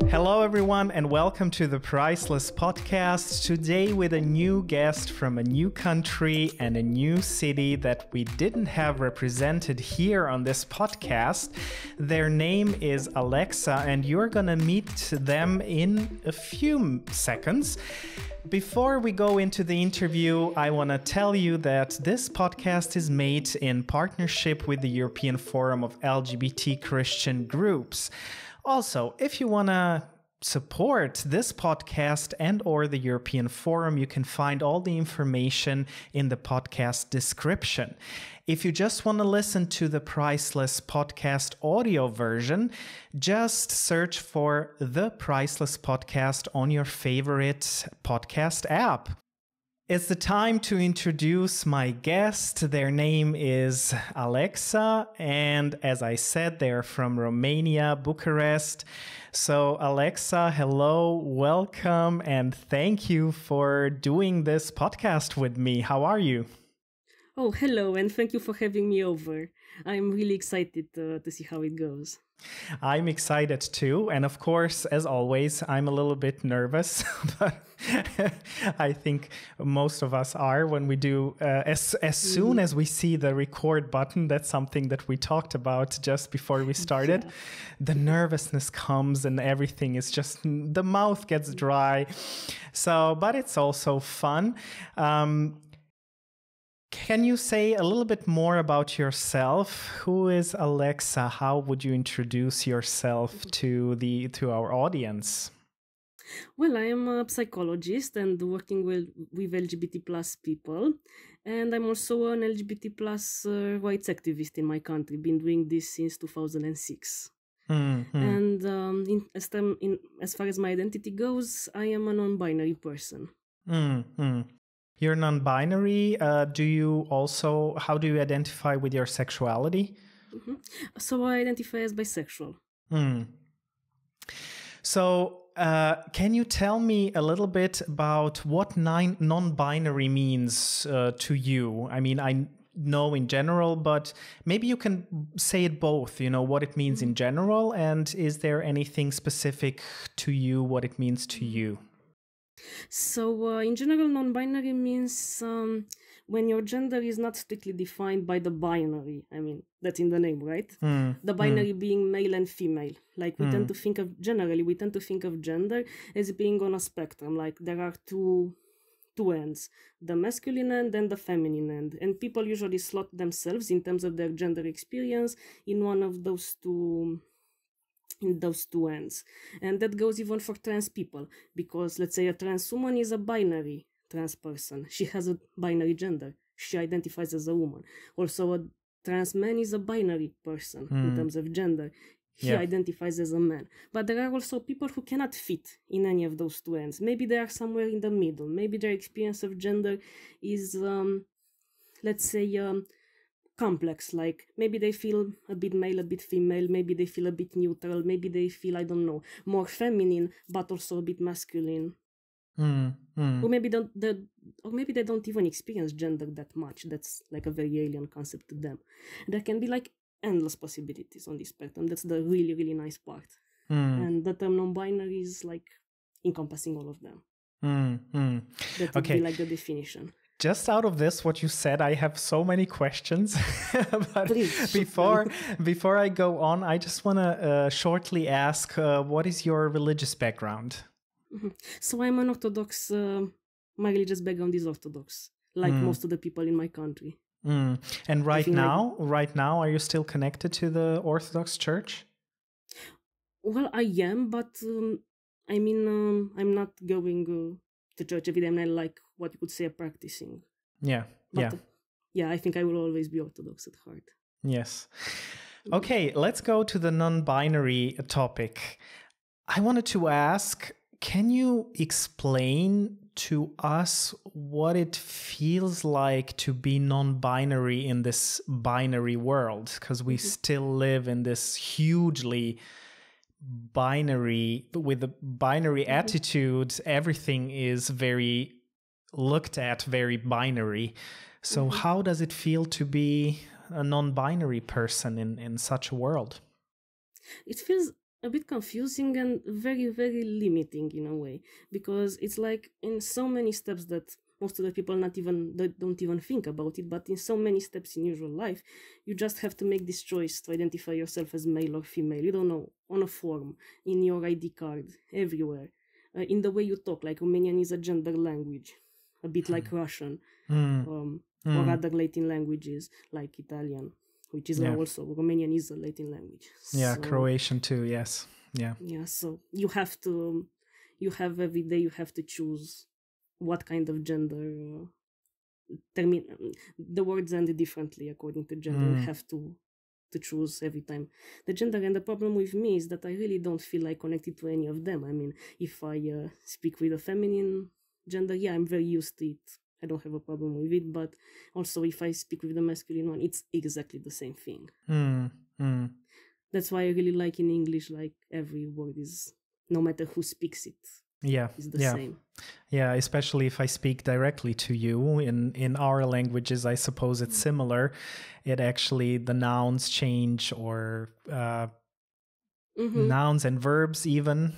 Hello, everyone, and welcome to the Priceless Podcast. Today, with a new guest from a new country and a new city that we didn't have represented here on this podcast. Their name is Alexa, and you're gonna meet them in a few seconds. Before we go into the interview, I want to tell you that this podcast is made in partnership with the European Forum of LGBT Christian Groups. Also, if you want to support this podcast and or the European Forum, you can find all the information in the podcast description. If you just want to listen to the Priceless Podcast audio version, just search for the Priceless Podcast on your favorite podcast app. It's the time to introduce my guest. Their name is Alexa, and as I said, they're from Romania, Bucharest. So Alexa, hello, welcome, and thank you for doing this podcast with me. How are you? Oh, hello, and thank you for having me over. I'm really excited to see how it goes. I'm excited too. And of course, as always, I'm a little bit nervous, but I think most of us are when we do, as soon as we see the record button. That's something that we talked about just before we started. Yeah. The nervousness comes and everything is just, the mouth gets dry. So, but it's also fun. Can you say a little bit more about yourself? Who is Alexa? How would you introduce yourself to our audience? Well, I am a psychologist and working with LGBT plus people. And I'm also an LGBT plus rights activist in my country. Been doing this since 2006. Mm-hmm. And as far as my identity goes, I am a non-binary person. Mm-hmm. You're non-binary. How do you identify with your sexuality? Mm-hmm. So I identify as bisexual. So can you tell me a little bit about what non-binary means to you? I mean, I know in general, but maybe you can say it both, what it means in general, and is there anything specific to you, what it means to you? So, in general, non-binary means when your gender is not strictly defined by the binary. I mean, that's in the name, right? The binary being male and female. Like, we tend to think of gender as being on a spectrum. Like, there are two ends, the masculine end and the feminine end. And people usually slot themselves in terms of their gender experience in one of those two ends. And that goes even for trans people, because let's say a trans woman is a binary trans person. She has a binary gender. She identifies as a woman. Also, a trans man is a binary person in terms of gender. He identifies as a man. But there are also people who cannot fit in any of those two ends. Maybe they are somewhere in the middle. Maybe their experience of gender is, complex, like maybe they feel a bit male, a bit female, maybe they feel a bit neutral, maybe they feel, I don't know, more feminine, but also a bit masculine. Or maybe they don't even experience gender that much. That's like a very alien concept to them. There can be like endless possibilities on this spectrum. That's the really, really nice part. And the term non-binary is like encompassing all of them. That would be like the definition. Just out of this, what you said, I have so many questions. But before I go on, I just want to shortly ask, what is your religious background? So I'm an Orthodox. My religious background is Orthodox, like most of the people in my country. And right now, are you still connected to the Orthodox Church? Well, I am, but I'm not going to church every day. I'm like what you could say practicing. I think I will always be Orthodox at heart. Yes. Okay, let's go to the non-binary topic. I wanted to ask, can you explain to us what it feels like to be non-binary in this binary world? Because we still live in this hugely binary, with a binary attitude, everything is very looked at very binary. So how does it feel to be a non-binary person in such a world? It feels a bit confusing and very, very limiting in a way, because it's like in so many steps that most of the people don't even think about it, but in so many steps in usual life, you just have to make this choice to identify yourself as male or female. You don't know, on a form, in your ID card, everywhere, in the way you talk. Like Romanian is a gender language, a bit like Russian, or other Latin languages like Italian, which is also Romanian is a Latin language. Yeah, so, Croatian too. Yes. Yeah. Yeah. So you have every day you have to choose what kind of gender. The words end differently according to gender. You have to choose every time the gender. And the problem with me is that I really don't feel like connected to any of them. I mean, if I speak with a feminine gender, yeah, I'm very used to it. I don't have a problem with it. But also, if I speak with the masculine one, it's exactly the same thing. That's why I really like in English, like every word is, no matter who speaks it, is the same. Yeah, especially if I speak directly to you in our languages, I suppose it's similar. It actually, the nouns change, or nouns and verbs even,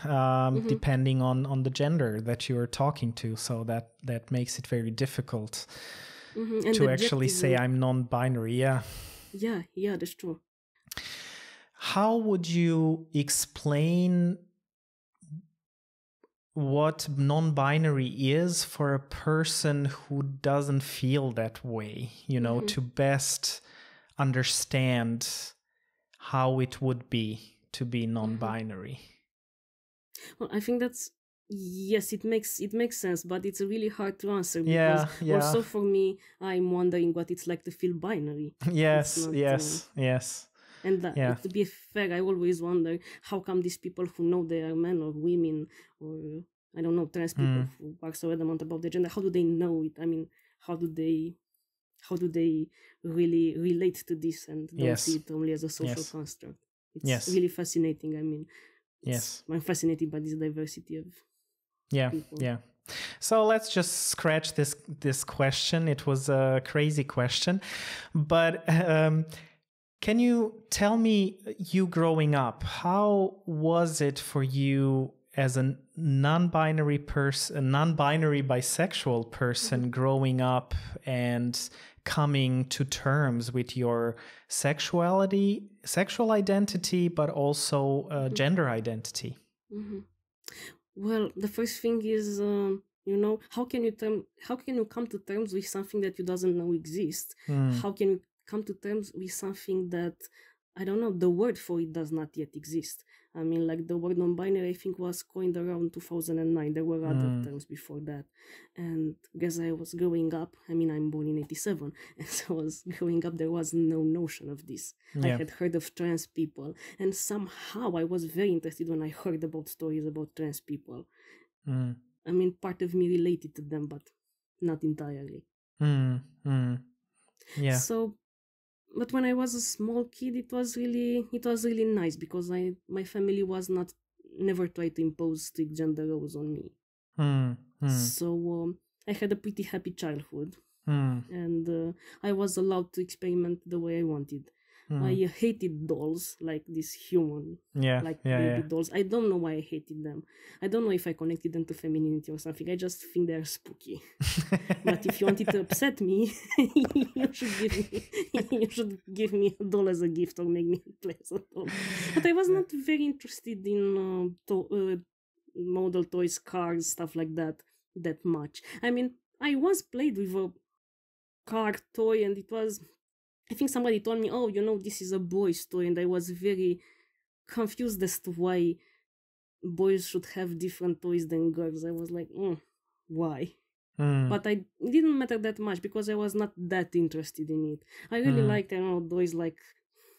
depending on the gender that you are talking to. So that makes it very difficult to actually say I'm non-binary. Yeah, that's true. How would you explain what non-binary is for a person who doesn't feel that way, to best understand how it would be to be non-binary? Well, I think yes, it makes sense, but it's really hard to answer, because also for me, I'm wondering what it's like to feel binary. Yes. And to be fair, I always wonder, how come these people who know they are men or women, or I don't know, trans people who are so adamant about their gender, how do they know it? I mean, how do they really relate to this and don't see it only as a social construct? It's really fascinating. I mean, I'm fascinated by this diversity of people. Yeah. So let's just scratch this question. It was a crazy question, but can you tell me, you growing up, how was it for you as a non-binary bisexual person growing up and coming to terms with your sexual identity, but also gender identity? Well, the first thing is, how can you come to terms with something that you doesn't know exists? How can you come to terms with something that, I don't know, the word for it does not yet exist? I mean, like the word non-binary, I think, was coined around 2009. There were other terms before that. And as I was growing up, I mean, I'm born in 87, and so I was growing up, there was no notion of this. I had heard of trans people, and somehow I was very interested when I heard about stories about trans people. I mean, part of me related to them, but not entirely. Yeah. So, but when I was a small kid, it was really nice, because my family was never tried to impose strict gender roles on me. So I had a pretty happy childhood, and I was allowed to experiment the way I wanted. I hated dolls, like this human, baby dolls. I don't know why I hated them. I don't know if I connected them to femininity or something. I just think they're spooky. But if you wanted to upset me, you should give me a doll as a gift, or make me play as a doll. But I was not very interested in model toys, cars, stuff like that much. I mean, I once played with a car toy, and it was, I think somebody told me, oh, this is a boy's toy, and I was very confused as to why boys should have different toys than girls. I was like, why? But it didn't matter that much, because I was not that interested in it. I really liked, toys like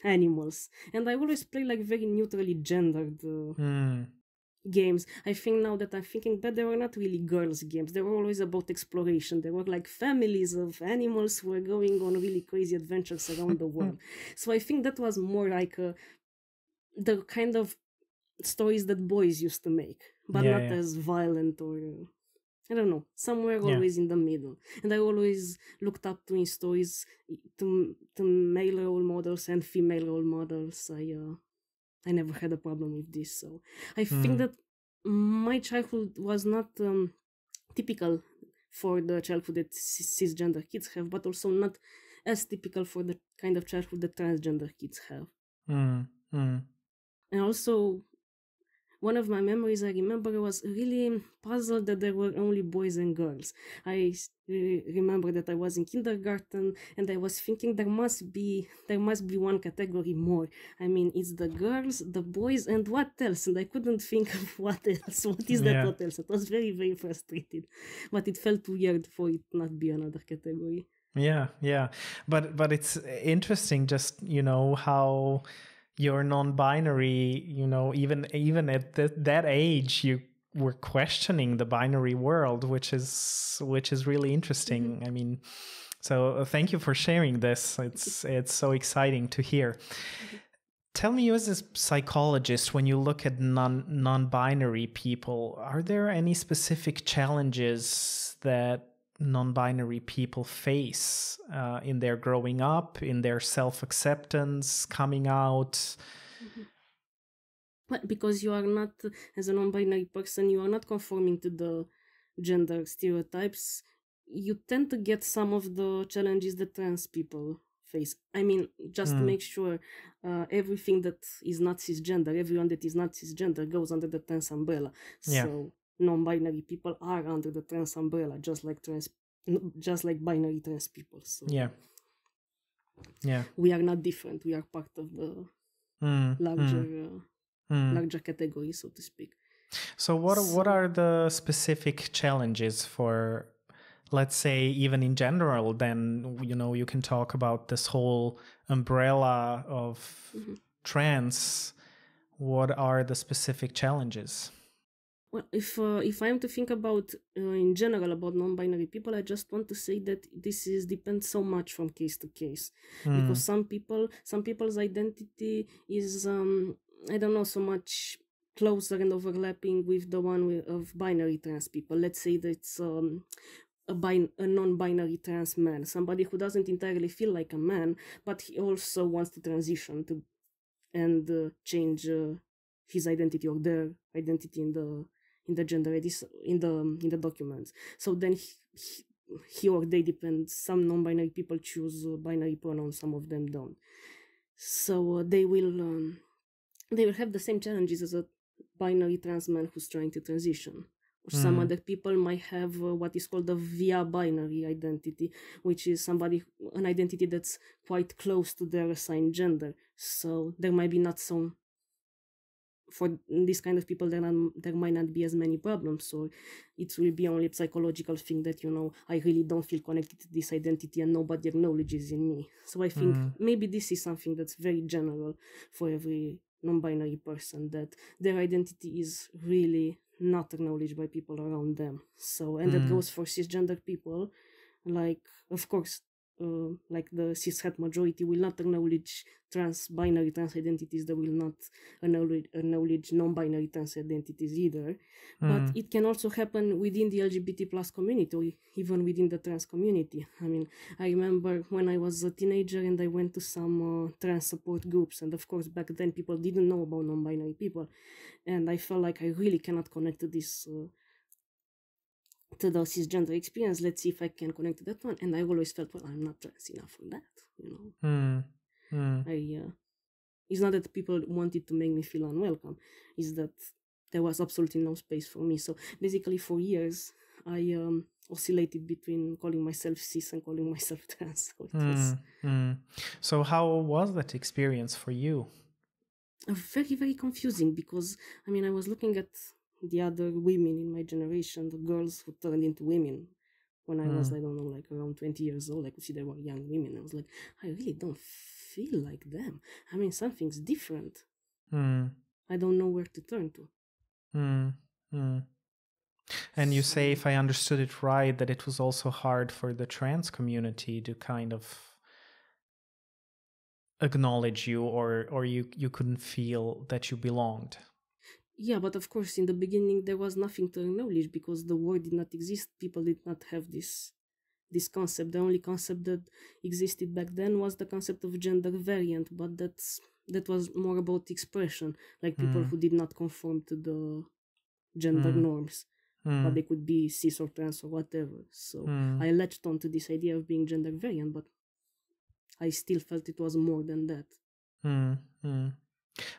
animals, and I always play like very neutrally gendered games. I think now that I'm thinking back, they were not really girls' games. They were always about exploration. They were like families of animals who were going on really crazy adventures around the world. So I think that was more like the kind of stories that boys used to make, but not as violent, or I don't know, somewhere always in the middle. And I always looked up to in stories to male role models and female role models. I never had a problem with this. So I think that my childhood was not typical for the childhood that cisgender kids have, but also not as typical for the kind of childhood that transgender kids have. And also, one of my memories I remember was really puzzled that there were only boys and girls. I remember that I was in kindergarten and I was thinking there must be one category more. I mean, it's the girls, the boys, and what else? And I couldn't think of what else. What is that? What else? It was very, very frustrated, but it felt weird for it not be another category. Yeah. But it's interesting, just how you're non-binary, even at that age, you were questioning the binary world, which is really interesting. I mean, so thank you for sharing this. It's so exciting to hear. Tell me, you as a psychologist, when you look at non-binary people, are there any specific challenges that non-binary people face in their growing up, in their self-acceptance, coming out? Well, because you are not, as a non-binary person, you are not conforming to the gender stereotypes, you tend to get some of the challenges that trans people face. I mean, just to make sure everything that is not cisgender, everyone that is not cisgender goes under the trans umbrella. So non-binary people are under the trans umbrella, just like binary trans people. So we are not different. We are part of the larger category, so to speak. So what are the specific challenges for, let's say, even in general? Then you can talk about this whole umbrella of trans. What are the specific challenges? Well, if I'm to think about in general about non-binary people, I just want to say that this depends so much from case to case, because some people's identity is I don't know, so much closer and overlapping with the one of binary trans people. Let's say that it's a non-binary trans man, somebody who doesn't entirely feel like a man, but he also wants to transition to and change his identity or their identity in the gender in the documents. So then he or they depend. Some non-binary people choose binary pronouns, some of them don't. So they will have the same challenges as a binary trans man who's trying to transition. Or some other people might have what is called a via binary identity, which is an identity that's quite close to their assigned gender. So there might be not so, for this kind of people, there might not be as many problems. So it will be only a psychological thing that, I really don't feel connected to this identity and nobody acknowledges in me. So I think maybe this is something that's very general for every non-binary person, that their identity is really not acknowledged by people around them. So, and that goes for cisgender people, like, of course, like the cishet majority will not acknowledge binary trans identities, they will not acknowledge non-binary trans identities either. But it can also happen within the LGBT plus community, or even within the trans community. I mean, I remember when I was a teenager and I went to some trans support groups, and of course back then people didn't know about non-binary people, and I felt like I really cannot connect to this to the cisgender experience. Let's see if I can connect to that one. And I always felt, well, I'm not trans enough for that, it's not that people wanted to make me feel unwelcome, it's that there was absolutely no space for me. So basically for years I oscillated between calling myself cis and calling myself trans. So, so how was that experience for you? Very, very confusing, because I mean, I was looking at the other women in my generation, the girls who turned into women when I was, I don't know, like around 20 years old. I could see they were young women. I was like, I really don't feel like them. I mean, something's different. I don't know where to turn to. And you say, if I understood it right, that it was also hard for the trans community to kind of acknowledge you, or you couldn't feel that you belonged. Yeah, but of course, in the beginning, there was nothing to acknowledge because the word did not exist. People did not have this concept. The only concept that existed back then was the concept of gender variant, but that's that was more about expression, like people who did not conform to the gender norms, but they could be cis or trans or whatever. So I latched on to this idea of being gender variant, but I still felt it was more than that.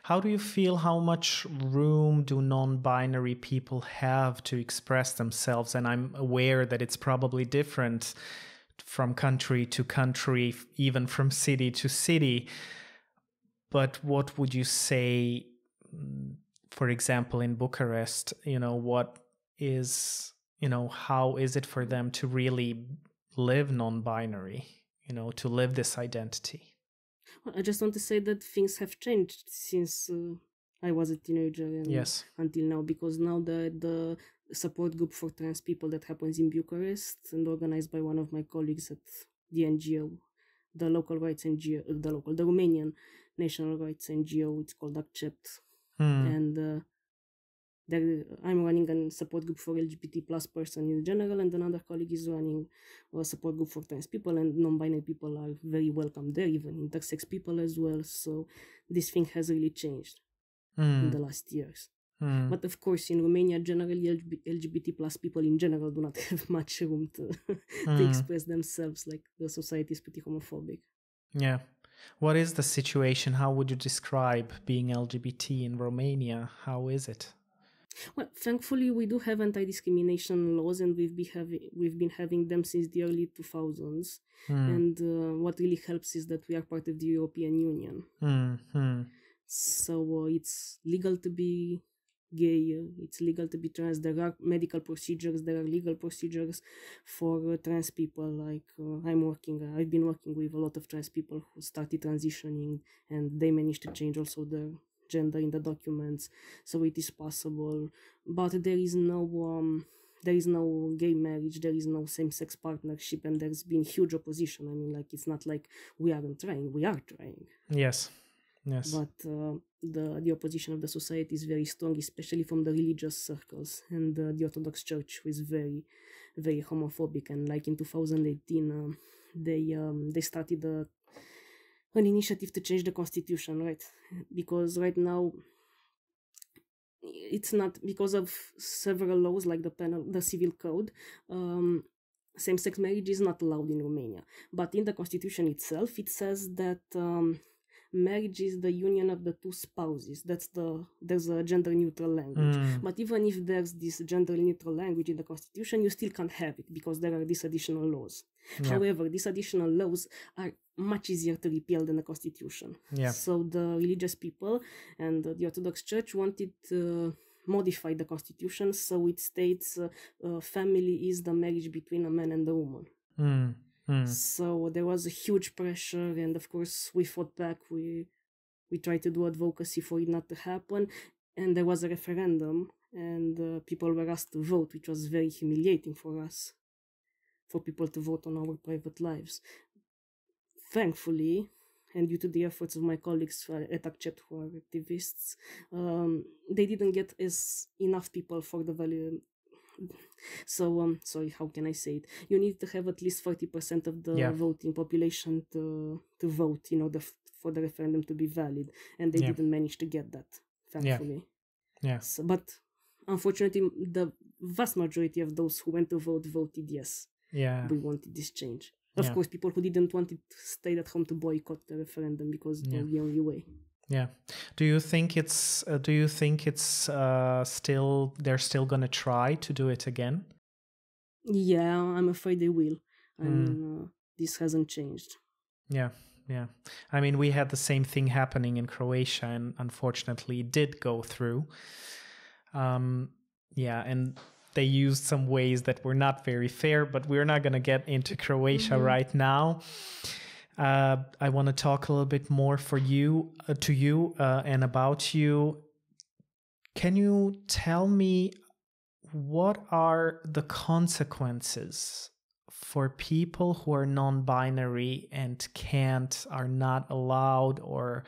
How do you feel? How much room do non-binary people have to express themselves? And I'm aware that it's probably different from country to country, even from city to city. But what would you say, for example, in Bucharest, what is, how is it for them to really live non-binary, to live this identity? I just want to say that things have changed since I was a teenager and until now, because now the support group for trans people that happens in Bucharest and organized by one of my colleagues at the NGO, the local rights NGO, the Romanian national rights NGO, it's called Accept. And I'm running a support group for LGBT plus person in general, and another colleague is running a support group for trans people, and non-binary people are very welcome there, even intersex people as well. So this thing has really changed in the last years. But of course, in Romania, generally LGBT plus people in general do not have much room to express themselves. Like, the society is pretty homophobic. Yeah. What is the situation? How would you describe being LGBT in Romania? How is it? Well, thankfully, we do have anti-discrimination laws, and we've been having them since the early 2000s. And what really helps is that we are part of the European Union. So it's legal to be gay, it's legal to be trans. There are medical procedures, there are legal procedures for trans people. Like I've been working with a lot of trans people who started transitioning, and they managed to change also their gender in the documents, so it is possible. But there is no gay marriage, there is no same-sex partnership, and there's been huge opposition. I mean, like, it's not like we aren't trying, we are trying. Yes. But the opposition of the society is very strong, especially from the religious circles, and the Orthodox Church is very, very homophobic. And like in 2018, they started an initiative to change the constitution, right? Because right now it's not, because of several laws like the civil code, same-sex marriage is not allowed in Romania. But in the constitution itself, it says that marriage is the union of the two spouses. There's a gender-neutral language. But even if there's this gender-neutral language in the constitution, you still can't have it because there are these additional laws. However, these additional laws are much easier to repeal than the constitution. So the religious people and the Orthodox Church wanted to modify the constitution so it states family is the marriage between a man and a woman. So there was a huge pressure, and of course we fought back. We tried to do advocacy for it not to happen, and there was a referendum, and people were asked to vote, which was very humiliating for us, for people to vote on our private lives. Thankfully, and due to the efforts of my colleagues at Accept, who are activists, they didn't get enough people for the value. So sorry, how can I say it? You need to have at least 40% of the voting population to vote in order for the referendum to be valid, and they didn't manage to get that, thankfully. So, but unfortunately, the vast majority of those who went to vote voted yes. We wanted this change. Of course, people who didn't want it stayed at home to boycott the referendum because it was the only way. Do you think it's still, they're still gonna try to do it again? I'm afraid they will. I mean, this hasn't changed. I mean, we had the same thing happening in Croatia, and unfortunately it did go through. And they used some ways that were not very fair, but we're not gonna get into Croatia right now. I want to talk a little bit more to you and about you. Can you tell me what are the consequences for people who are non-binary and are not allowed, or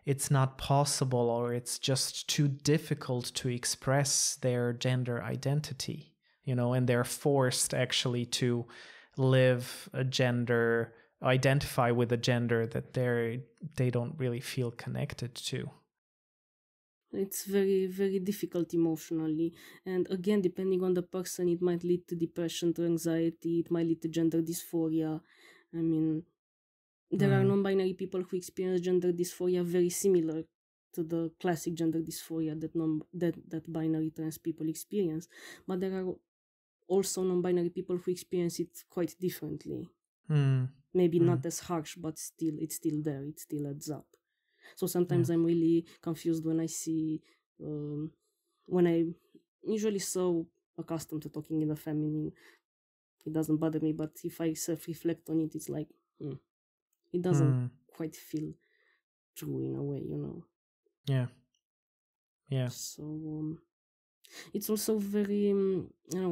it's not possible, or it's just too difficult to express their gender identity, and they're forced actually to live a gender identify with a gender that they don't really feel connected to. It's very, very difficult emotionally. And again, depending on the person, it might lead to depression, to anxiety, it might lead to gender dysphoria. I mean, there are non-binary people who experience gender dysphoria very similar to the classic gender dysphoria that binary trans people experience. But there are also non-binary people who experience it quite differently. Maybe not as harsh, but still, it's still there. It still adds up. So sometimes I'm really confused when I see, when I'm usually so accustomed to talking in the feminine, it doesn't bother me. But if I self-reflect on it, it's like, it doesn't quite feel true in a way, you know. Yeah. So it's also very,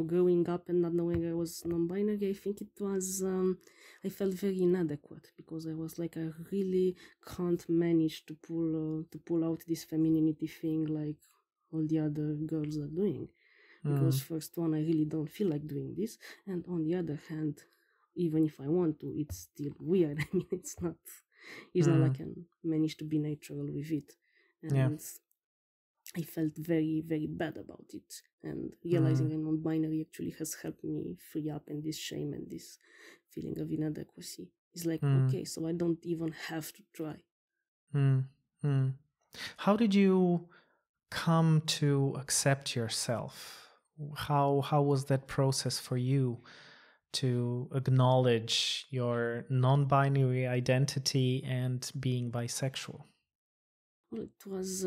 growing up and not knowing I was non-binary. I think it was, I felt very inadequate because I was like, I really can't manage to pull out this femininity thing like all the other girls are doing. Because first one, I really don't feel like doing this, and on the other hand, even if I want to, it's still weird. I mean, it's not like I can manage to be natural with it, and I felt very, very bad about it. And realizing I'm non-binary actually has helped me free up in this shame and this feeling of inadequacy. It's like, okay, so I don't even have to try. How did you come to accept yourself? How was that process for you to acknowledge your non-binary identity and being bisexual? Well, it was,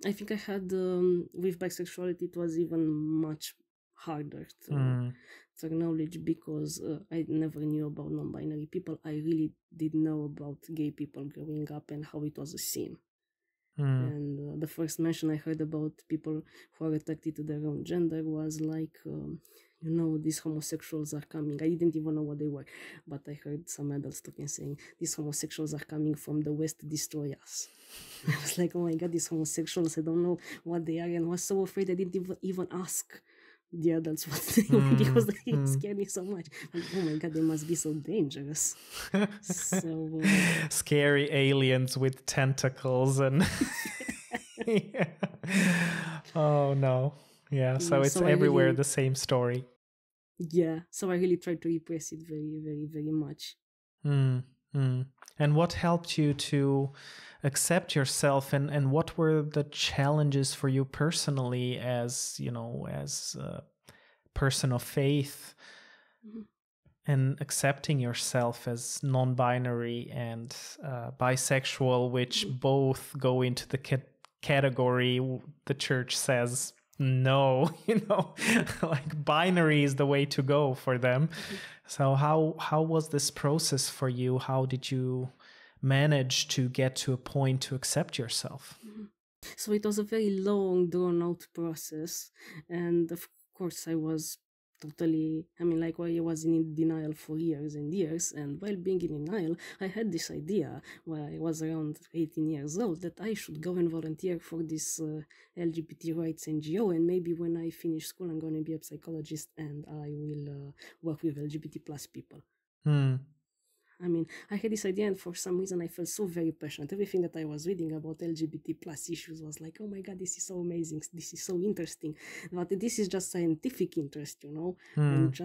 I think I had, with bisexuality, it was even much harder to acknowledge because I never knew about non-binary people. I really did know about gay people growing up and how it was a scene. And the first mention I heard about people who are attracted to their own gender was like, these homosexuals are coming. I didn't even know what they were, but I heard some adults talking saying, these homosexuals are coming from the West to destroy us. I was like, oh my God, these homosexuals, I don't know what they are, and I was so afraid I didn't even ask the adults what they were because they scared me so much. Like, oh my God, they must be so dangerous. So scary aliens with tentacles and oh no. So it's everywhere really, the same story. So I really tried to repress it very, very, very much. And what helped you to accept yourself, and what were the challenges for you personally as a person of faith, and accepting yourself as non-binary and bisexual, which both go into the category the church says no, like binary is the way to go for them. So how was this process for you? How did you manage to get to a point to accept yourself? So it was a very long, drawn-out process, and of course I was totally, I was in denial for years and years, and while being in denial, I had this idea when I was around 18 years old that I should go and volunteer for this LGBT rights NGO, and maybe when I finish school I'm going to be a psychologist and I will work with LGBT plus people. I had this idea, and for some reason I felt so very passionate. Everything that I was reading about LGBT plus issues was like, oh my God, this is so amazing, this is so interesting. But this is just scientific interest, and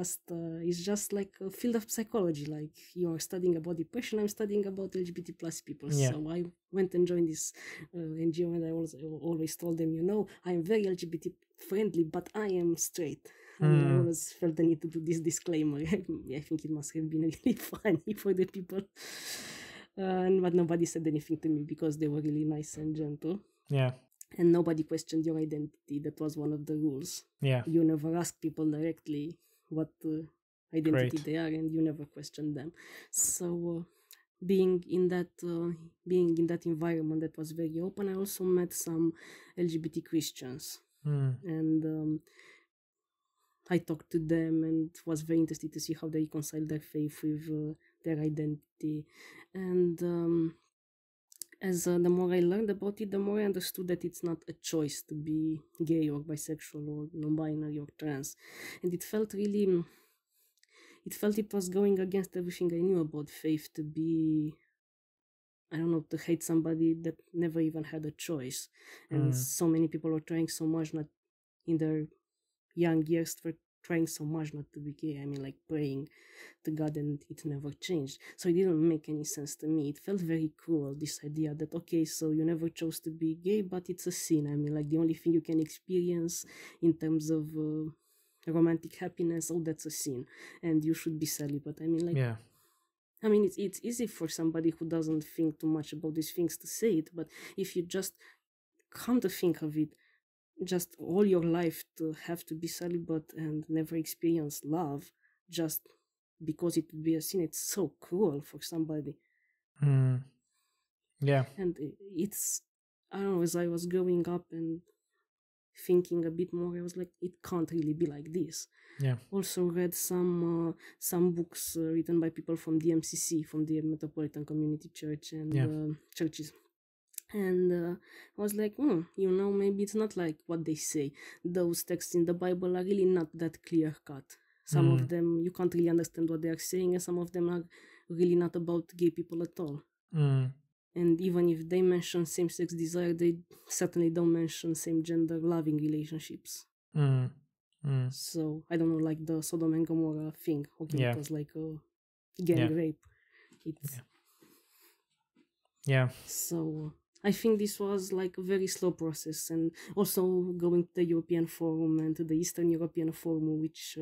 it's just like a field of psychology. Like, you're studying about depression, I'm studying about LGBT plus people. So I went and joined this NGO, and I always told them, I'm very LGBT friendly, but I am straight. I always felt the need to do this disclaimer. I think it must have been really funny for the people. But nobody said anything to me because they were really nice and gentle. And nobody questioned your identity. That was one of the rules. You never ask people directly what identity they are, and you never question them. So being in that environment that was very open, I also met some LGBT Christians. And I talked to them and was very interested to see how they reconcile their faith with their identity. And as the more I learned about it, the more I understood that it's not a choice to be gay or bisexual or non-binary or trans. And it felt really it felt it was going against everything I knew about faith, to be, I don't know, to hate somebody that never even had a choice. And so many people are trying so much, not in their young years, for trying so much not to be gay. I mean, like praying to God, and it never changed. So it didn't make any sense to me. It felt very cruel, this idea that, okay, so you never chose to be gay, but it's a sin. I mean, like the only thing you can experience in terms of romantic happiness, oh, that's a sin, and you should be celibate. I mean, like, Yeah. I mean, it's easy for somebody who doesn't think too much about these things to say it, but if you just come to think of it, just all your life to have to be celibate and never experience love just because it would be a sin, it's so cruel for somebody. Yeah. And it's, I don't know, as I was growing up and thinking a bit more, I was like, it can't really be like this. Yeah. Also read some books written by people from the MCC, from the Metropolitan Community Church, and churches. And I was like, maybe it's not like what they say. Those texts in the Bible are really not that clear cut. Some of them, you can't really understand what they are saying, and some of them are really not about gay people at all. And even if they mention same-sex desire, they certainly don't mention same-gender loving relationships. So, I don't know, like the Sodom and Gomorrah thing. Okay, it was like a gang rape. So, I think this was like a very slow process, and also going to the European Forum and to the Eastern European Forum, which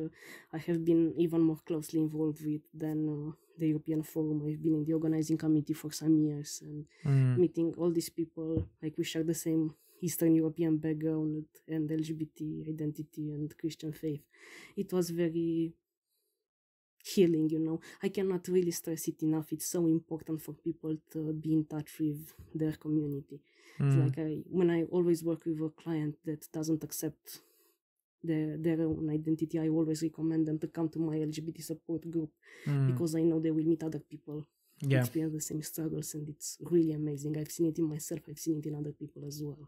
I have been even more closely involved with than the European Forum. I've been in the organizing committee for some years, and meeting all these people, like we share the same Eastern European background and LGBT identity and Christian faith. It was very healing, I cannot really stress it enough. It's so important for people to be in touch with their community. It's like when I always work with a client that doesn't accept their own identity, I always recommend them to come to my LGBT support group, because I know they will meet other people who experience the same struggles, and it's really amazing. I've seen it in myself, I've seen it in other people as well.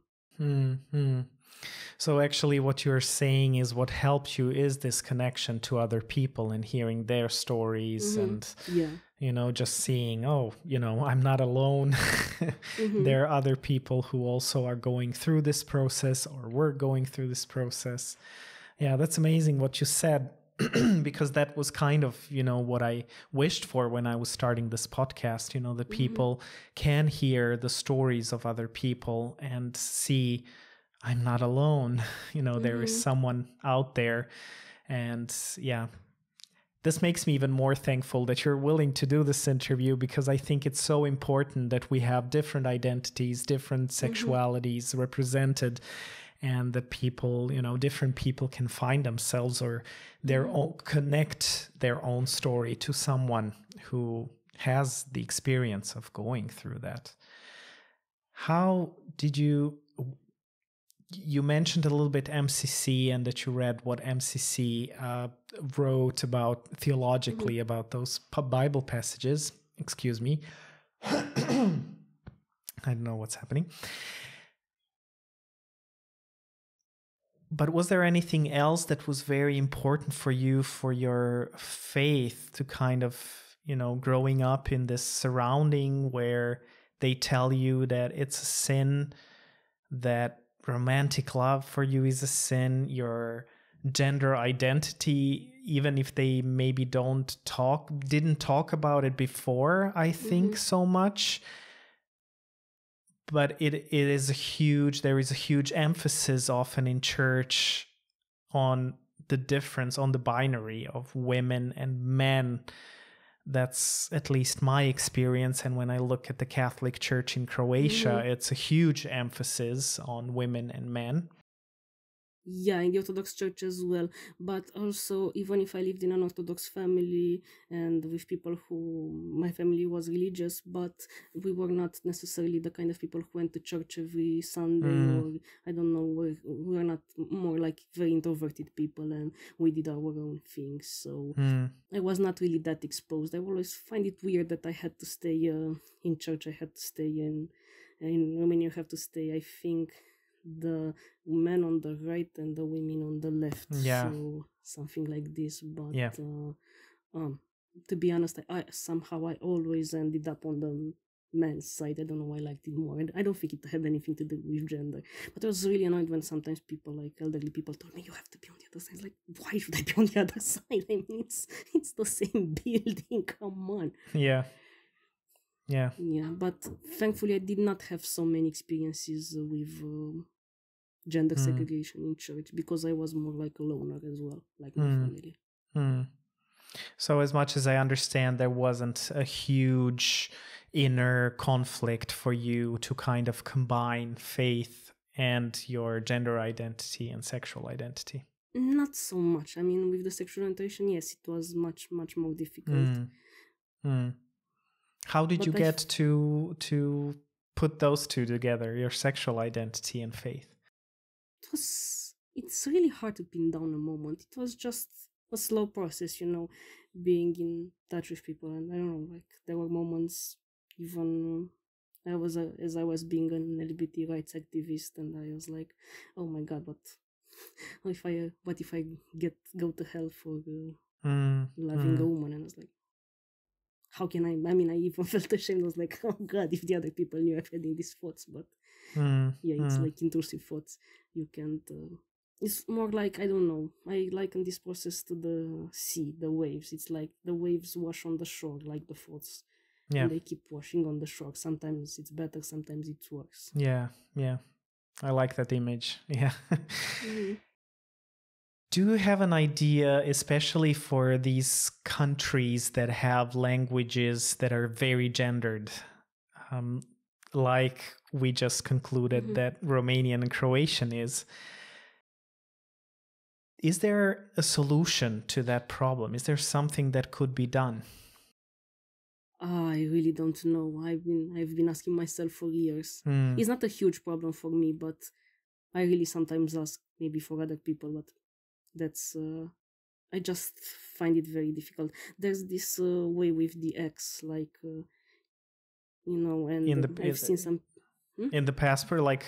So actually what you're saying is what helps you is this connection to other people and hearing their stories and, just seeing, I'm not alone. There are other people who also are going through this process or were going through this process. Yeah, that's amazing what you said. Because that was kind of, what I wished for when I was starting this podcast, that people can hear the stories of other people and see I'm not alone. There is someone out there. And this makes me even more thankful that you're willing to do this interview, because I think it's so important that we have different identities, different sexualities represented, and that people, different people can find themselves or connect their own story to someone who has the experience of going through that. How did you mentioned a little bit MCC, and that you read what MCC wrote about theologically about those Bible passages. Excuse me. I don't know what's happening. But was there anything else that was very important for you, for your faith, to kind of, growing up in this surrounding where they tell you that it's a sin, that romantic love for you is a sin, your gender identity, even if they maybe didn't talk about it before, I think so much. But there is a huge emphasis often in church on the difference, on the binary of women and men. That's at least my experience. And when I look at the Catholic Church in Croatia, it's a huge emphasis on women and men. Yeah, in the Orthodox Church as well. But also, even if I lived in an Orthodox family and with people my family was religious, but we were not necessarily the kind of people who went to church every Sunday, or I don't know, we were not, more like very introverted people, and we did our own things. So I was not really that exposed. I always find it weird that I had to stay in church. I had to stay in Romania. You have to stay, I think, the men on the right and the women on the left, so something like this. But to be honest, I somehow I always ended up on the men's side. I don't know why I liked it more. And I don't think it had anything to do with gender. But I was really annoyed when sometimes people, like elderly people, told me, you have to be on the other side. Like, why should I be on the other side? I mean, it's the same building. Come on. Yeah. But thankfully I did not have so many experiences with gender segregation in church, because I was more like a loner as well, like my family. So as much as I understand, there wasn't a huge inner conflict for you to kind of combine faith and your gender identity and sexual identity. Not so much. I mean, with the sexual orientation, yes, it was much more difficult. How did you get to put those two together, your sexual identity and faith? It's really hard to pin down a moment. It was just a slow process, being in touch with people. And I don't know, like, there were moments, even as I was being an LGBT rights activist, and I was like, oh my God, what if I go to hell for loving a woman? And I was like, how can I mean, I even felt ashamed. I was like, oh God, if the other people knew I've had these thoughts. But it's like intrusive thoughts. You can't it's more like, I don't know, I liken this process to the sea, the waves. It's like the waves wash on the shore like the thoughts. And they keep washing on the shore. Sometimes it's better, sometimes it's worse. Yeah I like that image. Do you have an idea, especially for these countries that have languages that are very gendered, like we just concluded that Romanian and Croatian is there a solution to that problem? Is there something that could be done? I really don't know. I've been asking myself for years. It's not a huge problem for me, but I really sometimes ask maybe for other people, but that's I just find it very difficult. There's this way with the X, like and I've seen some in the passport, like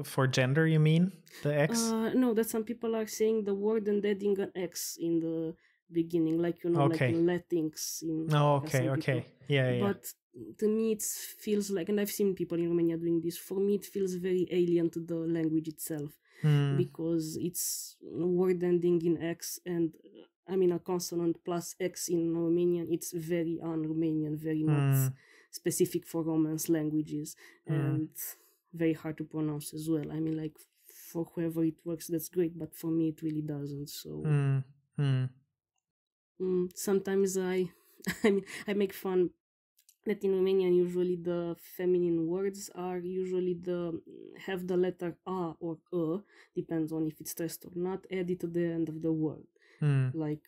for gender, you mean the X? No, that some people are saying the word and adding an X in the beginning, like like in Latinx. Okay. Yeah. But to me, it feels like, and I've seen people in Romania doing this. For me, it feels very alien to the language itself, because it's a word ending in X, and I mean a consonant plus X in Romanian. It's very un-Romanian, very not specific for Romance languages, and very hard to pronounce as well. I mean, like, for whoever it works, that's great, but for me, it really doesn't. So sometimes I make fun that in Romanian usually the feminine words are usually have the letter A or depends on if it's stressed or not, added to the end of the word. Like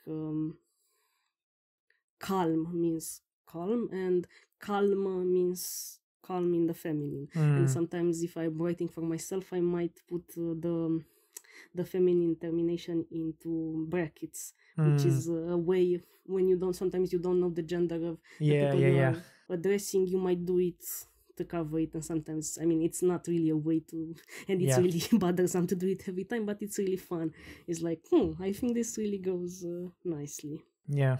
calm means calm, and calm means calm in the feminine. And sometimes if I'm writing for myself, I might put the feminine termination into brackets, which is a way when sometimes you don't know the gender of the people you are addressing, you might do it to cover it. And sometimes, I mean, it's not really a way to, and it's really bothersome to do it every time, but it's really fun. It's like, I think this really goes nicely. Yeah.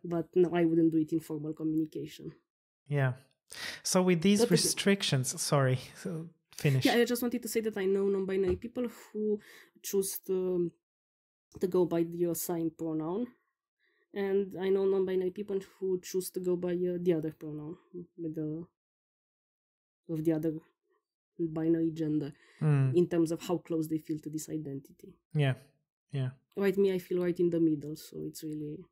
But no, I wouldn't do it in formal communication. Yeah. So with these restrictions, sorry, finish. Yeah, I just wanted to say that I know non-binary people who choose to go by the assigned pronoun, and I know non-binary people who choose to go by the other pronoun of the other binary gender, in terms of how close they feel to this identity. Yeah. Right, me, I feel right in the middle, so it's really.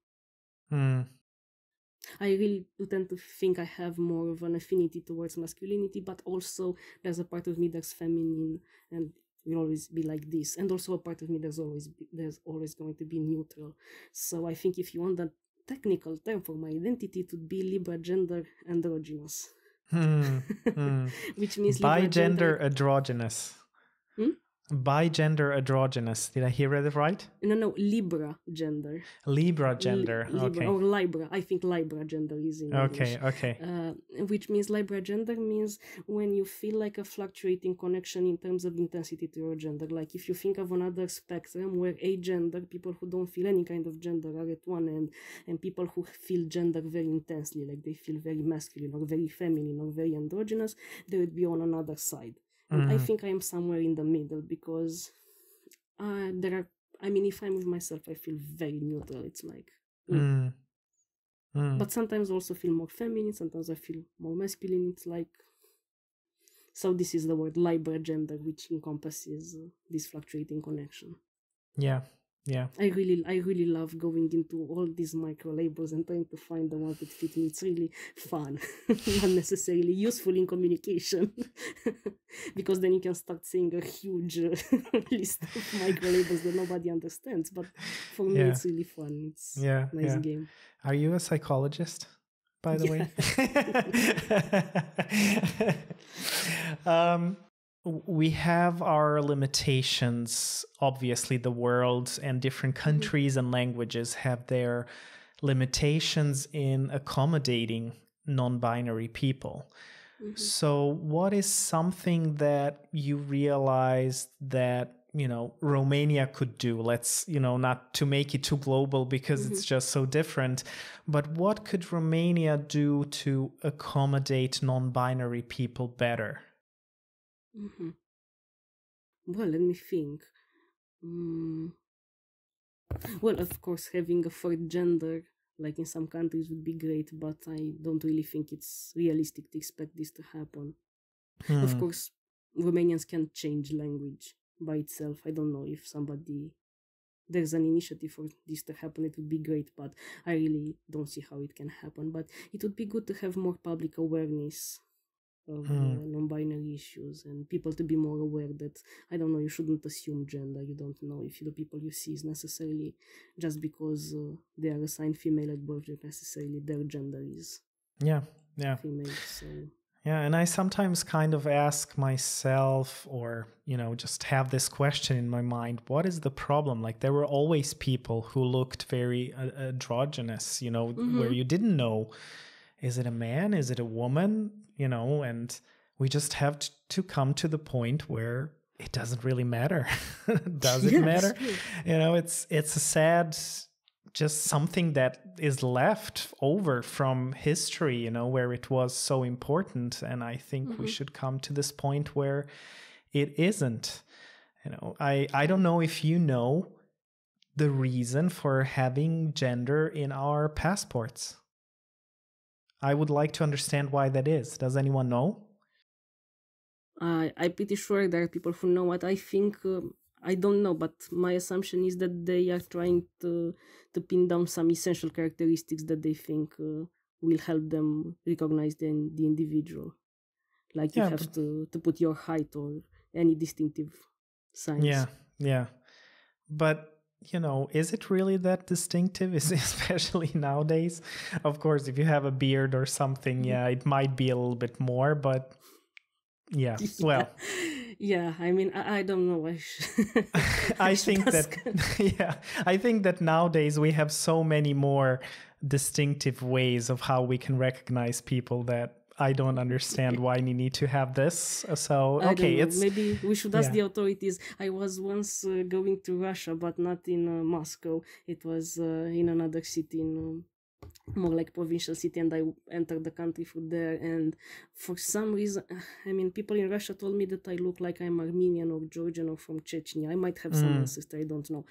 I really do tend to think I have more of an affinity towards masculinity, but also there's a part of me that's feminine and will always be like this, and also a part of me there's always going to be neutral. So I think if you want the technical term for my identity, it would be Libra gender androgynous. Which means bi-gender androgynous. Bigender androgynous. Did I hear it right? No, Libra gender. Libra gender. Libra, okay. or Libra. I think Libra gender is in English. Okay. Which means Libra gender means when you feel like a fluctuating connection in terms of intensity to your gender. Like if you think of another spectrum where agender, people who don't feel any kind of gender are at one end, and people who feel gender very intensely, like they feel very masculine or very feminine or very androgynous, they would be on another side. And I think I am somewhere in the middle because if I'm with myself, I feel very neutral. It's like, but sometimes I also feel more feminine. Sometimes I feel more masculine. It's like, so this is the word Libra gender, which encompasses this fluctuating connection. Yeah. I really love going into all these micro labels and trying to find the ones that fit me. It's really fun, not necessarily useful in communication, because then you can start saying a huge list of micro labels that nobody understands. But for me, it's really fun. It's a nice game. Are you a psychologist, by the way? We have our limitations. Obviously, the world and different countries and languages have their limitations in accommodating non-binary people. So what is something that you realized that, Romania could do? Let's, not to make it too global because it's just so different, but what could Romania do to accommodate non-binary people better? Well, let me think. Well, of course, having a third gender, like in some countries, would be great, but I don't really think it's realistic to expect this to happen. Of course, Romanians can't change language by itself. I don't know if there's an initiative for this to happen, it would be great, but I really don't see how it can happen. But it would be good to have more public awareness of non-binary issues and people to be more aware that, I don't know, you shouldn't assume gender. You don't know if the people you see is necessarily just because they are assigned female at birth, that necessarily their gender is female. So yeah, and I sometimes kind of ask myself, or just have this question in my mind: what is the problem? Like, there were always people who looked very androgynous, where you didn't know, is it a man, is it a woman, and we just have to come to the point where it doesn't really matter. Does it matter? It's a sad, just something that is left over from history, where it was so important. And I think we should come to this point where it isn't. I don't know if you know the reason for having gender in our passports. I would like to understand why that is. Does anyone know? I'm pretty sure there are people who know what I think. I don't know, but my assumption is that they are trying to pin down some essential characteristics that they think will help them recognize the individual. Like you have to put your height or any distinctive signs. Yeah. But is it really that distinctive? Especially nowadays? Of course, if you have a beard or something, it might be a little bit more, but well. Yeah, I don't know. I think that nowadays we have so many more distinctive ways of how we can recognize people that I don't understand why we need to have this. So, okay, maybe we should ask the authorities. I was once going to Russia, but not in Moscow. It was in another city, in more like provincial city, and I entered the country from there. And for some reason, people in Russia told me that I look like I'm Armenian or Georgian or from Chechnya. I might have some ancestry, I don't know.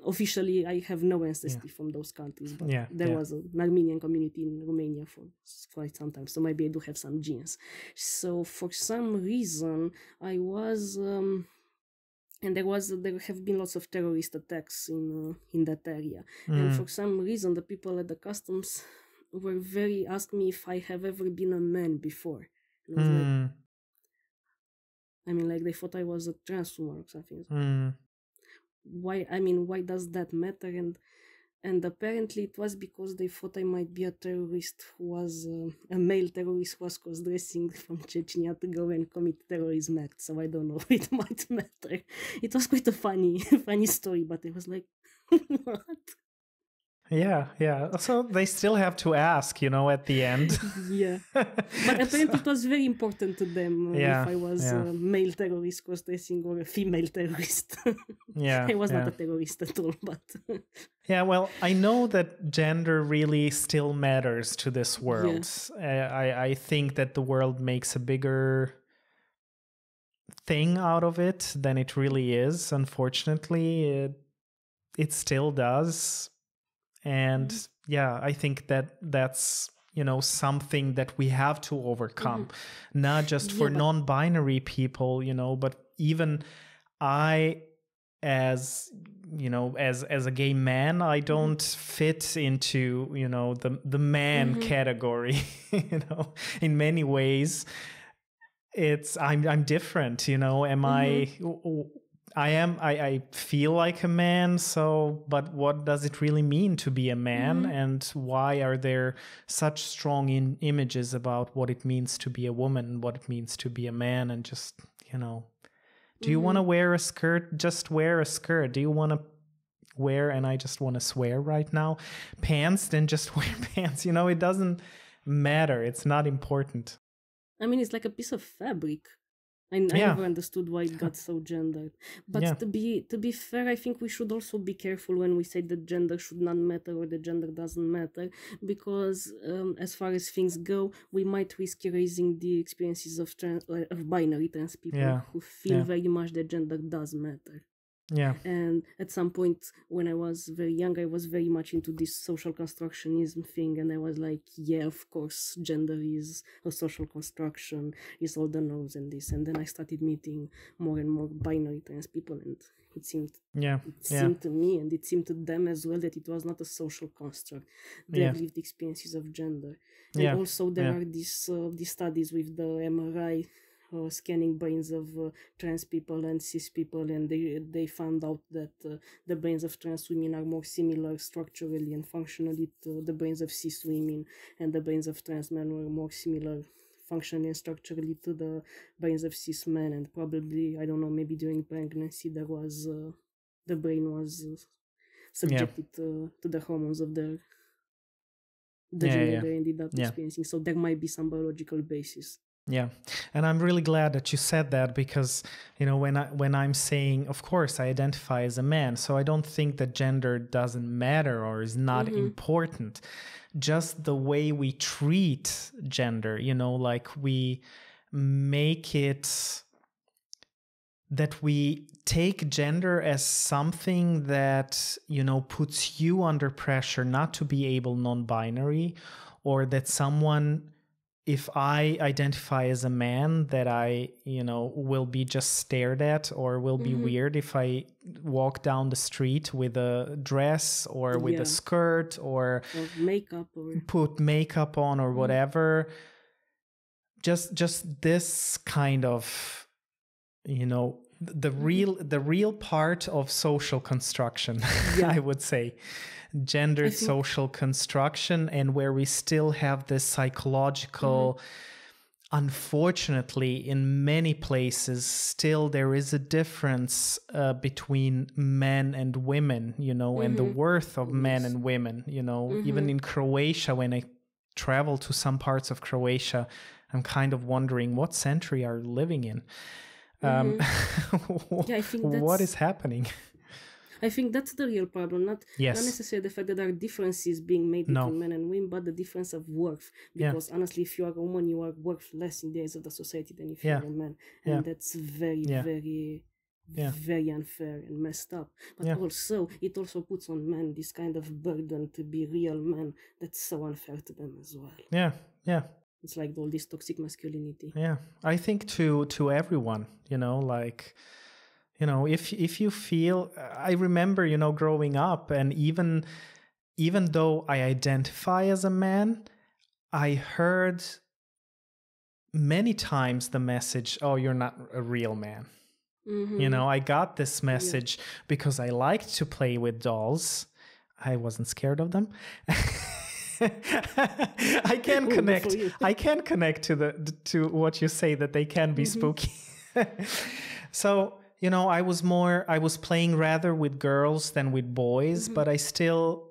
Officially, I have no ancestry from those countries, but there was an Armenian community in Romania for quite some time, so maybe I do have some genes. So for some reason, I was, and there have been lots of terrorist attacks in that area, and for some reason, the people at the customs were asked me if I have ever been a man before. And I was like, they thought I was a trans woman or something. Why does that matter? And And apparently it was because they thought I might be a terrorist who was a male terrorist who was cross-dressing from Chechnya to go and commit terrorism acts. So I don't know, it might matter. It was quite a funny story, but it was like, what? Yeah. So they still have to ask, at the end. Yeah. But apparently it was very important to them if I was a male terrorist cross-dressing or a female terrorist. Yeah. I was not a terrorist at all, but... Yeah, well, I know that gender really still matters to this world. Yeah. I think that the world makes a bigger thing out of it than it really is. Unfortunately, it still does. And I think that that's, something that we have to overcome, not just for non-binary people, but even I, as a gay man, I don't fit into, the man category, in many ways. I'm different, I feel like a man, but what does it really mean to be a man? And why are there such strong images about what it means to be a woman, what it means to be a man? And just, do you want to wear a skirt? Just wear a skirt. Do you want to wear, and I just want to swear right now, pants? Then just wear pants. It doesn't matter. It's not important. I mean, it's like a piece of fabric. I never understood why it got so gendered. But to be fair, I think we should also be careful when we say that gender should not matter or that gender doesn't matter, because as far as things go, we might risk erasing the experiences of binary trans people who feel very much that gender does matter. Yeah. And at some point when I was very young, I was very much into this social constructionism thing, and I was like, yeah, of course, gender is a social construction, it's all the norms and this. And then I started meeting more and more binary trans people, and it seemed to me, and it seemed to them as well, that it was not a social construct. They lived experiences of gender. And also there are these studies with the MRI scanning brains of trans people and cis people, and they found out that the brains of trans women are more similar structurally and functionally to the brains of cis women, and the brains of trans men were more similar functionally and structurally to the brains of cis men. And probably, I don't know, maybe during pregnancy there was the brain was subjected to the hormones of the gender they ended up experiencing. So there might be some biological basis. Yeah. And I'm really glad that you said that, because, when I'm saying, of course, I identify as a man, so I don't think that gender doesn't matter or is not important. Just the way we treat gender, like we make it that we take gender as something that, puts you under pressure not to be able non-binary, or that someone, if I identify as a man, that I, will be just stared at, or will be weird if I walk down the street with a dress or with a skirt or makeup, or put makeup on or whatever. Just this kind of, the real part of social construction, I would say. Gendered social construction, and where we still have this psychological, unfortunately, in many places, still there is a difference between men and women, and the worth of men and women, even in Croatia. When I travel to some parts of Croatia, I'm kind of wondering, what century are we living in? I think what is happening? I think that's the real problem, not necessarily the fact that there are differences being made between men and women, but the difference of worth. Because honestly, if you are a woman, you are worth less in the eyes of the society than if you are a man. And that's very, very unfair and messed up. But also, it also puts on men this kind of burden to be real men that's so unfair to them as well. Yeah. It's like all this toxic masculinity. Yeah, I think to everyone, like... if you feel, I remember, growing up, and even though I identify as a man, I heard many times the message, oh, you're not a real man. I got this message because I liked to play with dolls. I wasn't scared of them. I can connect. I can connect to what you say, that they can be spooky. So, you know, I was playing rather with girls than with boys, but I still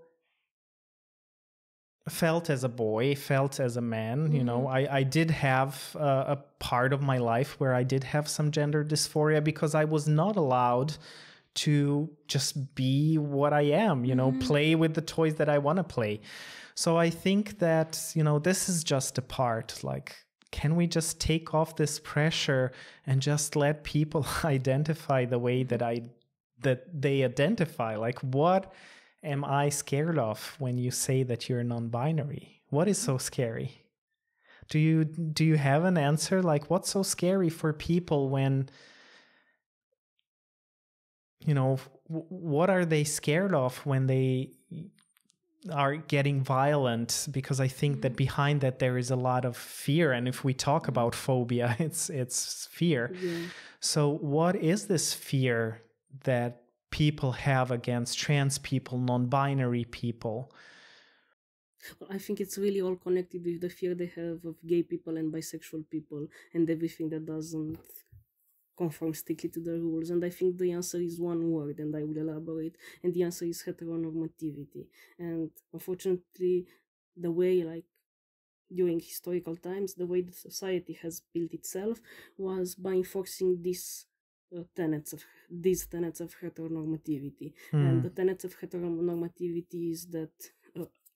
felt as a boy, felt as a man. You know, I did have a part of my life where I did have some gender dysphoria, because I was not allowed to just be what I am, you know, play with the toys that I want to play. So I think that, you know, this is just a part. Like, can we just take off this pressure and just let people identify the way that they identify? Like, what am I scared of when you say that you're non-binary? What is so scary? Do you have an answer? Like, what's so scary for people when, you know, what are they scared of when they are getting violent? Because I think that behind that there is a lot of fear, and if we talk about phobia, it's fear. So what is this fear that people have against trans people, non-binary people? Well, I think it's really all connected with the fear they have of gay people and bisexual people and everything that doesn't conform strictly to the rules. And I think the answer is one word, and I will elaborate. And the answer is heteronormativity. And unfortunately, the way, like, during historical times, the way the society has built itself was by enforcing these tenets of heteronormativity. And the tenets of heteronormativity is that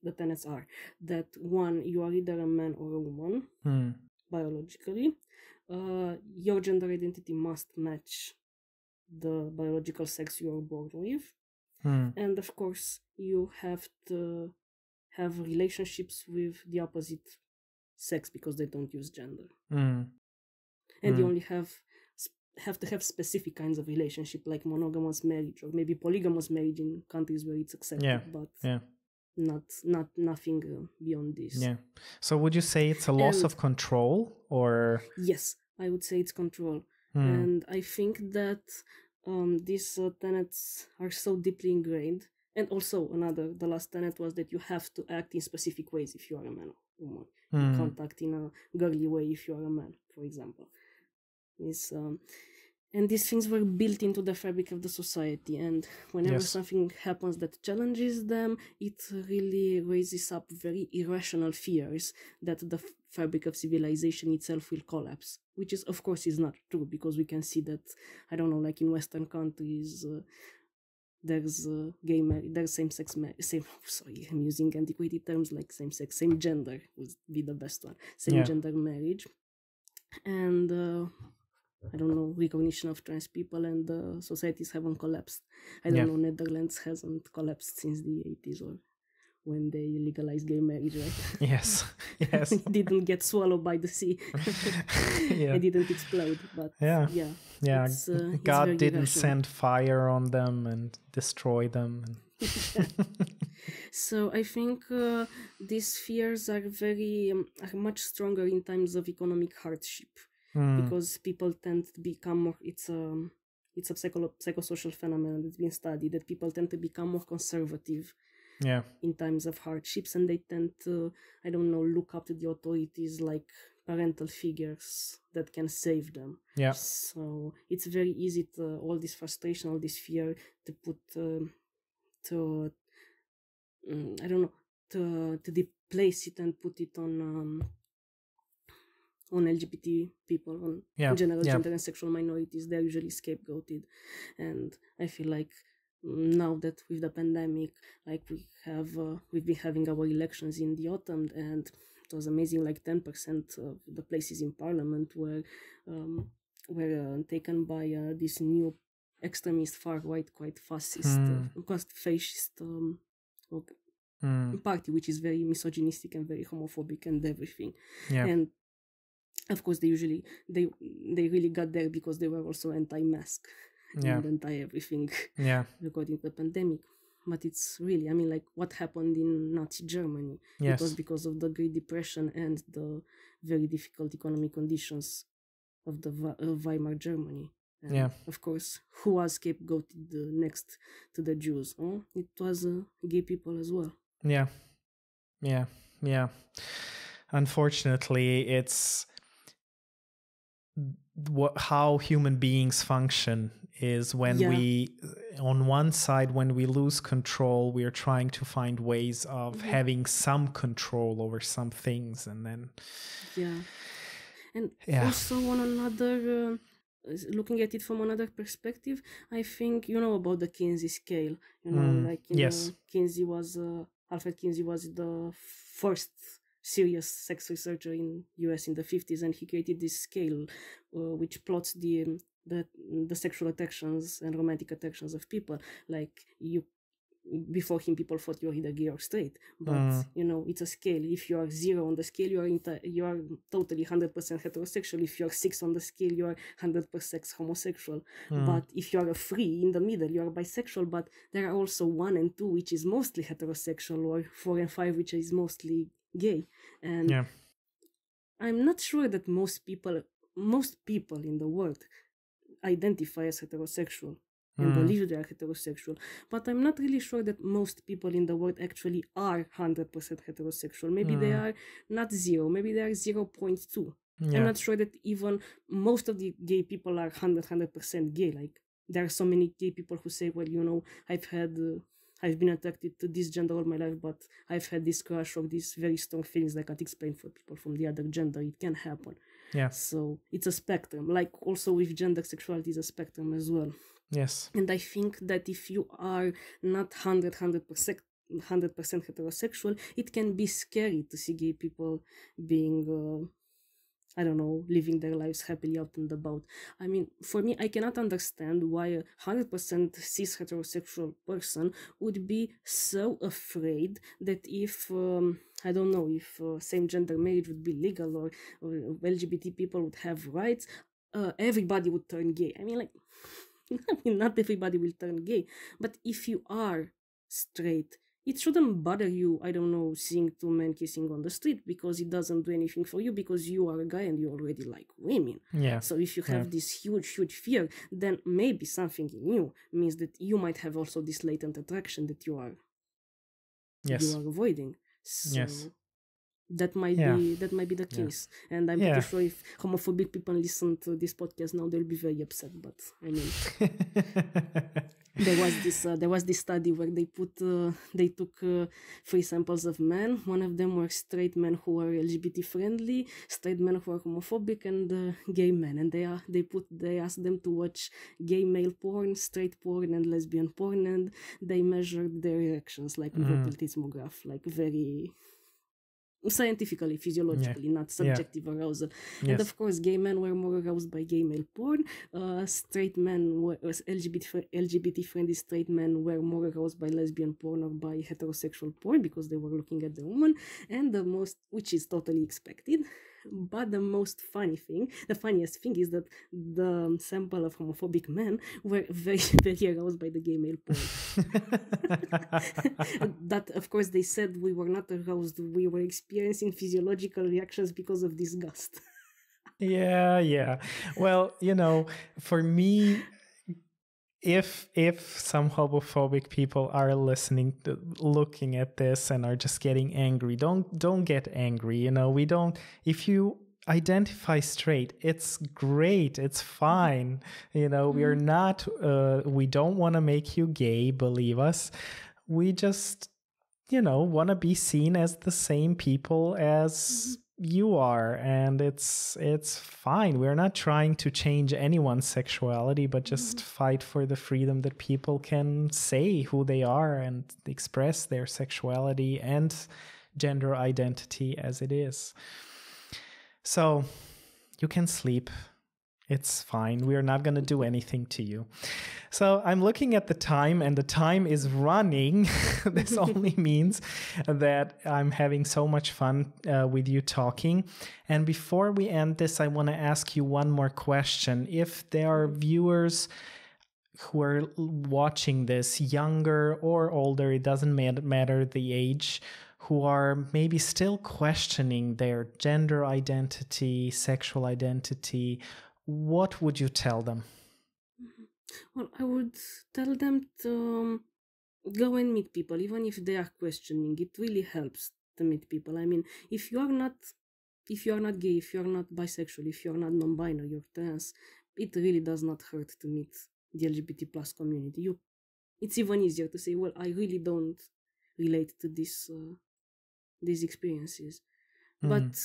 the tenets are that, one, you are either a man or a woman biologically. Your gender identity must match the biological sex you are born with. And of course, you have to have relationships with the opposite sex because they don't use gender. And you only have to have specific kinds of relationship, like monogamous marriage or maybe polygamous marriage in countries where it's accepted, but not nothing beyond this. So would you say it's a loss of control, or? Yes, I would say it's control. And I think that these tenets are so deeply ingrained. And also the last tenet was that you have to act in specific ways if you are a man or woman. You can't act in a girly way if you are a man, for example. And these things were built into the fabric of the society, and whenever something happens that challenges them, it really raises up very irrational fears that the fabric of civilization itself will collapse, which is, of course, is not true, because we can see that, I don't know, like in Western countries, there's gay marriage, there's same-sex marriage, I'm using antiquated terms like same-sex, same gender would be the best one, same-gender marriage, and I don't know, recognition of trans people, and societies haven't collapsed. I don't know, Netherlands hasn't collapsed since the 80s, or when they legalized gay marriage, right? Yes. It didn't get swallowed by the sea. It didn't explode, but God didn't send fire on them and destroy them. So I think these fears are are much stronger in times of economic hardship. Because people tend to become more, it's a psychosocial phenomenon that's been studied, that people tend to become more conservative in times of hardships, and they tend to, I don't know, look up to the authorities like parental figures that can save them. So it's very easy to, all this frustration, all this fear, to put I don't know, to displace it and put it on LGBT people, on general gender and sexual minorities. They're usually scapegoated, and I feel like now that with the pandemic, like we've been having our elections in the autumn, and it was amazing, like 10% of the places in parliament were taken by this new extremist, far right, quite fascist, fascist party, which is very misogynistic and very homophobic and everything. And of course, they really got there because they were also anti-mask and anti-everything regarding the pandemic. But it's really, I mean, like what happened in Nazi Germany. It was because of the Great Depression and the very difficult economic conditions of the Weimar Germany. And of course, who was scapegoated next to the Jews? Oh, it was gay people as well. Yeah. Unfortunately, it's how human beings function is when we, on one side, when we lose control, we're trying to find ways of having some control over some things, and then also on another looking at it from another perspective, I think you know about the Kinsey scale, like Kinsey was Alfred Kinsey was the first serious sex researcher in US in the 50s, and he created this scale which plots the sexual attractions and romantic attractions of people. Like, you, before him, people thought you're either gay or straight, but it's a scale. If you are 0 on the scale, you are totally 100% heterosexual. If you're 6 on the scale, you are 100% homosexual. But if you are a 3 in the middle, you are bisexual. But there are also 1 and 2, which is mostly heterosexual, or 4 and 5, which is mostly gay. And I'm not sure that most people in the world identify as heterosexual and believe they are heterosexual, but I'm not really sure that most people in the world actually are 100% heterosexual. Maybe they are not 0, maybe they are 0.2. I'm not sure that even most of the gay people are 100% gay. Like, there are so many gay people who say, well, I've been attracted to this gender all my life, but I've had this crush or these very strong feelings I can't explain for people from the other gender. It can happen. So it's a spectrum. Like, also with gender, sexuality is a spectrum as well. Yes. And I think that if you are not 100% heterosexual, it can be scary to see gay people being living their lives happily out and about. I mean, for me, I cannot understand why a 100% cis heterosexual person would be so afraid that if same gender marriage would be legal, or LGBT people would have rights, everybody would turn gay. I mean, not everybody will turn gay, but if you are straight, it shouldn't bother you, seeing 2 men kissing on the street, because it doesn't do anything for you, because you are a guy and you already like women. So if you have this huge fear, then maybe something in you means that you might have also this latent attraction that you are avoiding. So that might be the case. And I'm pretty sure if homophobic people listen to this podcast now, they'll be very upset. But I mean, there was this study where they took 3 samples of men. One of them were straight men who were LGBT friendly, straight men who were homophobic, and gay men. And they asked them to watch gay male porn, straight porn, and lesbian porn, and they measured their reactions like with a plethysmograph, like very scientifically, physiologically, not subjective arousal. And of course, gay men were more aroused by gay male porn. Straight men were LGBT friendly straight men were more aroused by lesbian porn or by heterosexual porn, because they were looking at the woman. And which is totally expected. But the funniest thing is that the sample of homophobic men were very, very aroused by the gay male porn. That, of course, they said we were not aroused. We were experiencing physiological reactions because of disgust. Well, for me, if some homophobic people are looking at this and are just getting angry, don't get angry. If you identify straight, it's great, it's fine. We are not we don't want to make you gay, believe us. We just want to be seen as the same people as you are, and it's fine. We're not trying to change anyone's sexuality, but just fight for the freedom that people can say who they are and express their sexuality and gender identity as it is. So you can sleep. It's fine. We are not going to do anything to you. So I'm looking at the time, and the time is running. This only means that I'm having so much fun with you talking. And before we end this, I want to ask you one more question. If there are viewers who are watching this, younger or older, it doesn't matter the age, who are maybe still questioning their gender identity, sexual identity, what would you tell them? Well, I would tell them to go and meet people, even if they are questioning. It really helps to meet people. I mean, if you are not gay, if you are not bisexual, if you are not non-binary, you're trans, it really does not hurt to meet the LGBT plus community. It's even easier to say, well, I really don't relate to these experiences. But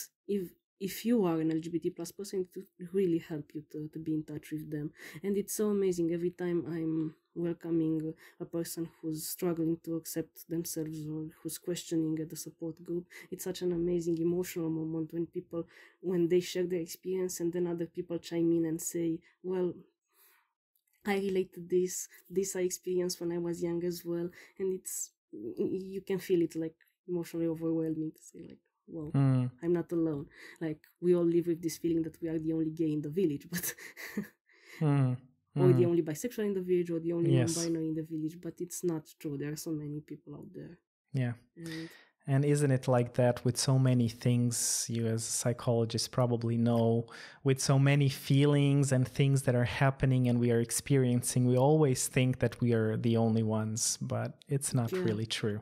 if you are an LGBT plus person, it will really help you to be in touch with them. And it's so amazing every time I'm welcoming a person who's struggling to accept themselves or who's questioning at the support group. It's such an amazing emotional moment when they share their experience and then other people chime in and say, well, I relate to this I experienced when I was young as well. And you can feel it like emotionally overwhelming to say like, well, I'm not alone. Like, we all live with this feeling that we are the only gay in the village, but or the only bisexual in the village, or the only non-binary in the village, but it's not true. There are so many people out there. Yeah. And isn't it like that with so many things? You as a psychologist probably know, with so many feelings and things that are happening and we are experiencing, we always think that we are the only ones, but it's not really true.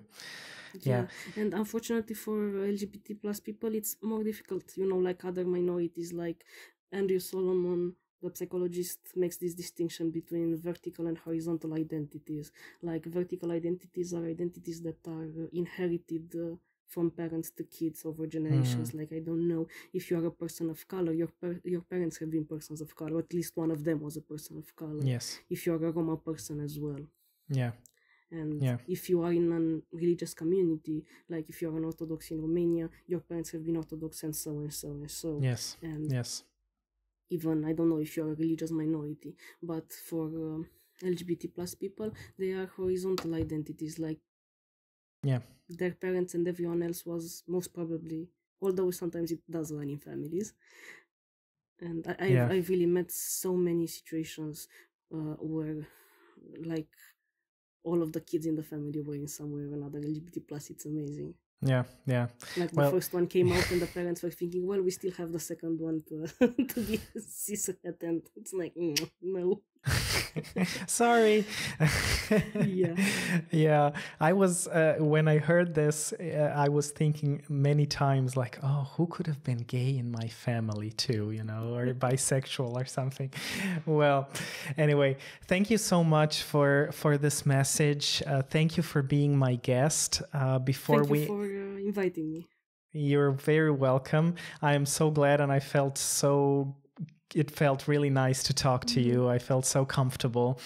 Yeah. And unfortunately for LGBT plus people, it's more difficult, like other minorities, like Andrew Solomon, the psychologist, makes this distinction between vertical and horizontal identities. Like, vertical identities are identities that are inherited from parents to kids over generations. Like, I don't know, if you are a person of color, your parents have been persons of color, or at least one of them was a person of color. Yes. If you are a Roma person as well. Yeah. And if you are in a religious community, like if you are an Orthodox in Romania, your parents have been Orthodox and so and so and so. Yes. And yes. Even, I don't know if you're a religious minority, but for LGBT plus people, they are horizontal identities. Like, their parents and everyone else was most probably, although sometimes it does run in families. And I've really met so many situations where, like, all of the kids in the family were in some way or another LGBT plus. It's amazing. Yeah. Like, the first one came out and the parents were thinking, well, we still have the second one to be cishet, and it's like, no. Sorry. Yeah. I was when I heard this, I was thinking many times like, oh, who could have been gay in my family too, or bisexual or something. Well, anyway, thank you so much for this message. Thank you for being my guest. Thank you for inviting me. You're very welcome. I am so glad, and it felt really nice to talk to you. I felt so comfortable.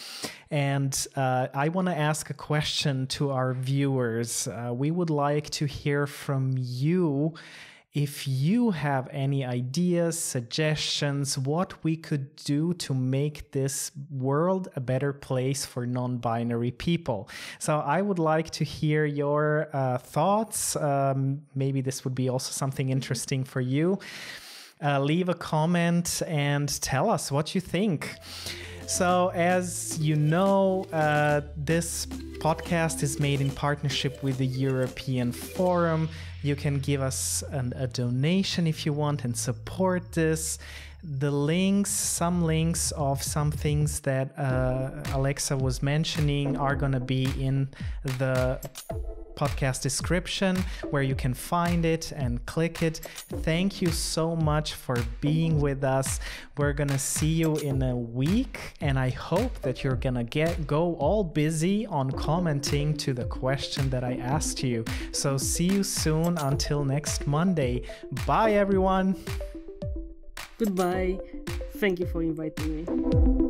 And I want to ask a question to our viewers. We would like to hear from you. If you have any ideas, suggestions, what we could do to make this world a better place for non-binary people. So I would like to hear your thoughts. Maybe this would be also something interesting for you. Leave a comment and tell us what you think. So, as you know, this podcast is made in partnership with the European Forum. You can give us a donation if you want and support this. Some links of some things that Alexa was mentioning are going to be in the podcast description, where you can find it and click it. Thank you so much for being with us. We're gonna see you in a week, and I hope that you're gonna go all busy on commenting to the question that I asked you. So see you soon. Until next Monday. Bye, everyone. Goodbye. Thank you for inviting me.